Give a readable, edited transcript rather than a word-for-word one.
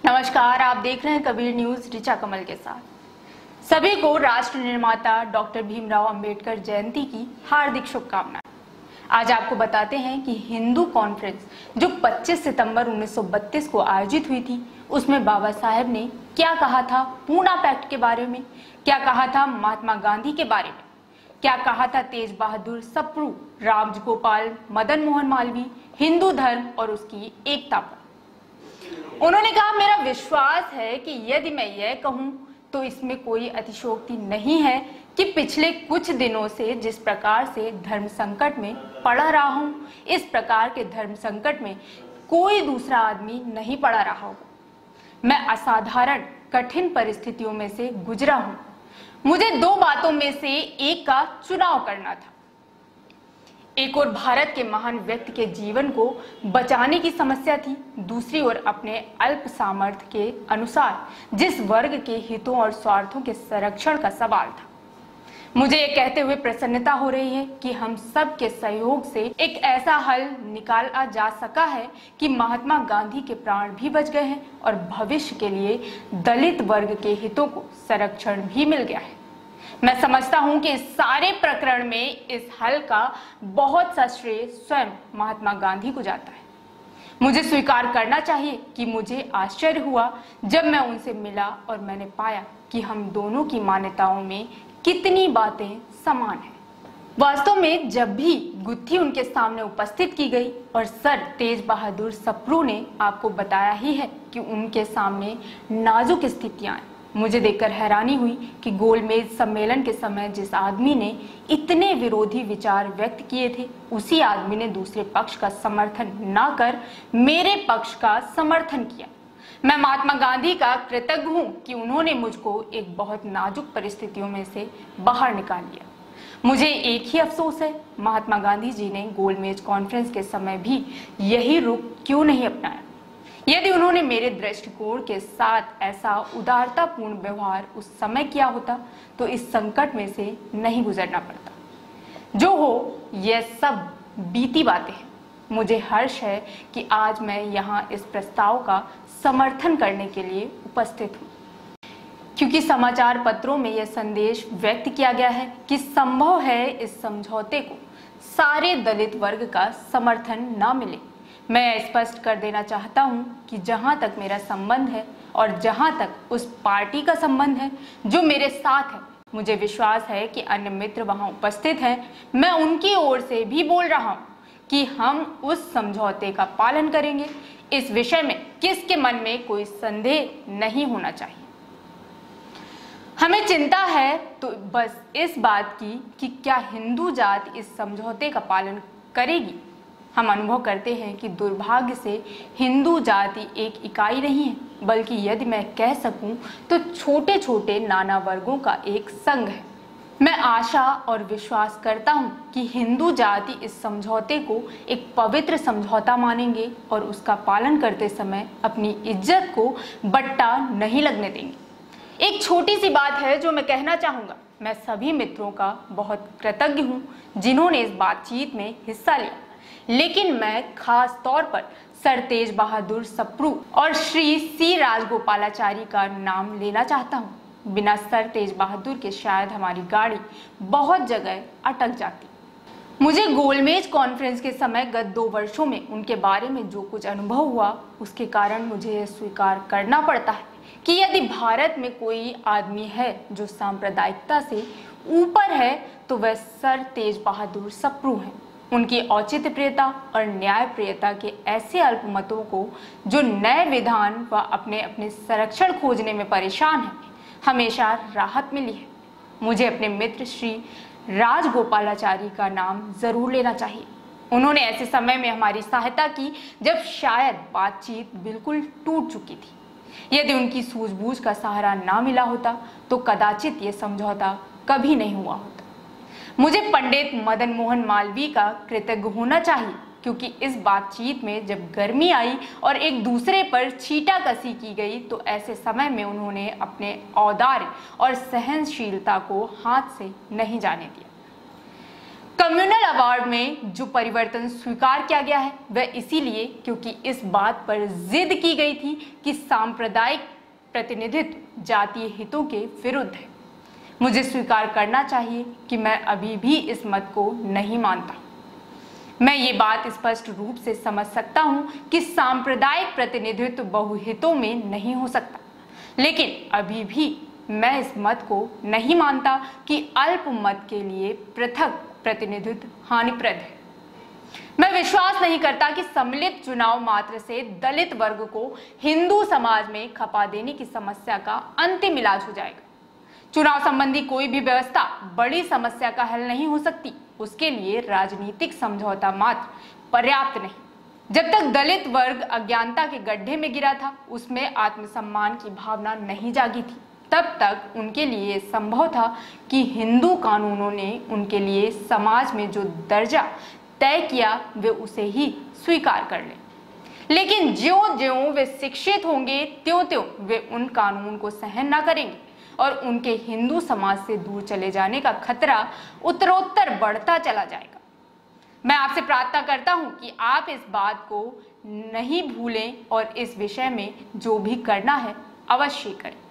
नमस्कार, आप देख रहे हैं कबीर न्यूज ऋचा कमल के साथ। सभी को राष्ट्र निर्माता डॉक्टर भीमराव अंबेडकर जयंती की हार्दिक शुभकामनाएं। आज आपको बताते हैं कि हिंदू कॉन्फ्रेंस जो 25 सितंबर 1932 को आयोजित हुई थी, उसमें बाबा साहेब ने क्या कहा था पूना पैक्ट के बारे में, क्या कहा था महात्मा गांधी के बारे में, क्या कहा था तेज बहादुर सप्रू, राजगोपाल मदन मोहन मालवीय, हिंदू धर्म और उसकी एकता पर। उन्होंने कहा, मेरा विश्वास है कि यदि मैं यह कहूं तो इसमें कोई अतिशयोक्ति नहीं है कि पिछले कुछ दिनों से जिस प्रकार से धर्म संकट में पड़ा रहा हूं, इस प्रकार के धर्म संकट में कोई दूसरा आदमी नहीं पड़ा रहा होगा। मैं असाधारण कठिन परिस्थितियों में से गुजरा हूं। मुझे दो बातों में से एक का चुनाव करना था। एक ओर भारत के महान व्यक्ति के जीवन को बचाने की समस्या थी, दूसरी ओर अपने अल्प सामर्थ्य के अनुसार जिस वर्ग के हितों और स्वार्थों के संरक्षण का सवाल था। मुझे ये कहते हुए प्रसन्नता हो रही है कि हम सब के सहयोग से एक ऐसा हल निकाला जा सका है कि महात्मा गांधी के प्राण भी बच गए हैं और भविष्य के लिए दलित वर्ग के हितों को संरक्षण भी मिल गया है। मैं समझता हूं कि इस सारे प्रकरण में इस हल का बहुत सा श्रेय स्वयं महात्मा गांधी को जाता है। मुझे स्वीकार करना चाहिए कि मुझे आश्चर्य हुआ जब मैं उनसे मिला और मैंने पाया कि हम दोनों की मान्यताओं में कितनी बातें समान हैं। वास्तव में जब भी गुत्थी उनके सामने उपस्थित की गई और सर तेज बहादुर सप्रू ने आपको बताया ही है कि उनके सामने नाजुक स्थितियां हैं, मुझे देखकर हैरानी हुई कि गोलमेज सम्मेलन के समय जिस आदमी ने इतने विरोधी विचार व्यक्त किए थे, उसी आदमी ने दूसरे पक्ष का समर्थन न कर मेरे पक्ष का समर्थन किया। मैं महात्मा गांधी का कृतज्ञ हूं कि उन्होंने मुझको एक बहुत नाजुक परिस्थितियों में से बाहर निकाल लिया। मुझे एक ही अफसोस है, महात्मा गांधी जी ने गोलमेज कॉन्फ्रेंस के समय भी यही रुख क्यों नहीं अपनाया। यदि उन्होंने मेरे दृष्टिकोण के साथ ऐसा उदारतापूर्ण व्यवहार उस समय किया होता तो इस संकट में से नहीं गुजरना पड़ता। जो हो, यह सब बीती बातें हैं। मुझे हर्ष है कि आज मैं यहाँ इस प्रस्ताव का समर्थन करने के लिए उपस्थित हूँ, क्योंकि समाचार पत्रों में यह संदेश व्यक्त किया गया है कि संभव है इस समझौते को सारे दलित वर्ग का समर्थन न मिले। मैं स्पष्ट कर देना चाहता हूं कि जहां तक मेरा संबंध है और जहां तक उस पार्टी का संबंध है जो मेरे साथ है, मुझे विश्वास है कि अन्य मित्र वहां उपस्थित हैं। मैं उनकी ओर से भी बोल रहा हूं कि हम उस समझौते का पालन करेंगे। इस विषय में किसके मन में कोई संदेह नहीं होना चाहिए। हमें चिंता है तो बस इस बात की कि क्या हिंदू जाति इस समझौते का पालन करेगी। हम अनुभव करते हैं कि दुर्भाग्य से हिंदू जाति एक इकाई नहीं है, बल्कि यदि मैं कह सकूं तो छोटे छोटे नाना वर्गों का एक संघ है। मैं आशा और विश्वास करता हूं कि हिंदू जाति इस समझौते को एक पवित्र समझौता मानेंगे और उसका पालन करते समय अपनी इज्जत को बट्टा नहीं लगने देंगे। एक छोटी सी बात है जो मैं कहना चाहूँगा। मैं सभी मित्रों का बहुत कृतज्ञ हूँ जिन्होंने इस बातचीत में हिस्सा लिया, लेकिन मैं खास तौर पर सर तेज बहादुर सप्रू और श्री सी राजगोपालाचारी का नाम लेना चाहता हूँ। बिना सर तेज बहादुर के शायद हमारी गाड़ी बहुत जगह अटक जाती। मुझे गोलमेज कॉन्फ्रेंस के समय गत 2 वर्षों में उनके बारे में जो कुछ अनुभव हुआ, उसके कारण मुझे यह स्वीकार करना पड़ता है कि यदि भारत में कोई आदमी है जो सांप्रदायिकता से ऊपर है तो वह सर तेज बहादुर सप्रू हैं। उनकी औचित्य प्रियता और न्याय प्रियता के ऐसे अल्पमतों को जो नए विधान व अपने अपने संरक्षण खोजने में परेशान हैं, हमेशा राहत मिली है। मुझे अपने मित्र श्री राजगोपालाचारी का नाम जरूर लेना चाहिए। उन्होंने ऐसे समय में हमारी सहायता की जब शायद बातचीत बिल्कुल टूट चुकी थी। यदि उनकी सूझबूझ का सहारा ना मिला होता तो कदाचित ये समझौता कभी नहीं हुआ होता। मुझे पंडित मदन मोहन मालवीय का कृतज्ञ होना चाहिए, क्योंकि इस बातचीत में जब गर्मी आई और एक दूसरे पर छींटाकशी की गई तो ऐसे समय में उन्होंने अपने औदार्य और सहनशीलता को हाथ से नहीं जाने दिया। कम्युनल अवार्ड में जो परिवर्तन स्वीकार किया गया है वह इसीलिए क्योंकि इस बात पर जिद की गई थी कि सांप्रदायिक प्रतिनिधित्व जातीय हितों के विरुद्ध है। मुझे स्वीकार करना चाहिए कि मैं अभी भी इस मत को नहीं मानता। मैं ये बात स्पष्ट रूप से समझ सकता हूं कि सांप्रदायिक प्रतिनिधित्व बहुहितों में नहीं हो सकता, लेकिन अभी भी मैं इस मत को नहीं मानता कि अल्पमत के लिए पृथक प्रतिनिधित्व हानिप्रद है। मैं विश्वास नहीं करता कि सम्मिलित चुनाव मात्र से दलित वर्ग को हिंदू समाज में खपा देने की समस्या का अंतिम इलाज हो जाएगा। चुनाव संबंधी कोई भी व्यवस्था बड़ी समस्या का हल नहीं हो सकती। उसके लिए राजनीतिक समझौता मात्र पर्याप्त नहीं। जब तक दलित वर्ग अज्ञानता के गड्ढे में गिरा था, उसमें आत्मसम्मान की भावना नहीं जागी थी, तब तक उनके लिए संभव था कि हिंदू कानूनों ने उनके लिए समाज में जो दर्जा तय किया वे उसे ही स्वीकार कर लें। लेकिन ज्यों-ज्यों वे शिक्षित होंगे त्यों-त्यों वे उन कानून को सहन न करेंगे और उनके हिंदू समाज से दूर चले जाने का खतरा उत्तरोत्तर बढ़ता चला जाएगा। मैं आपसे प्रार्थना करता हूं कि आप इस बात को नहीं भूलें और इस विषय में जो भी करना है अवश्य करें।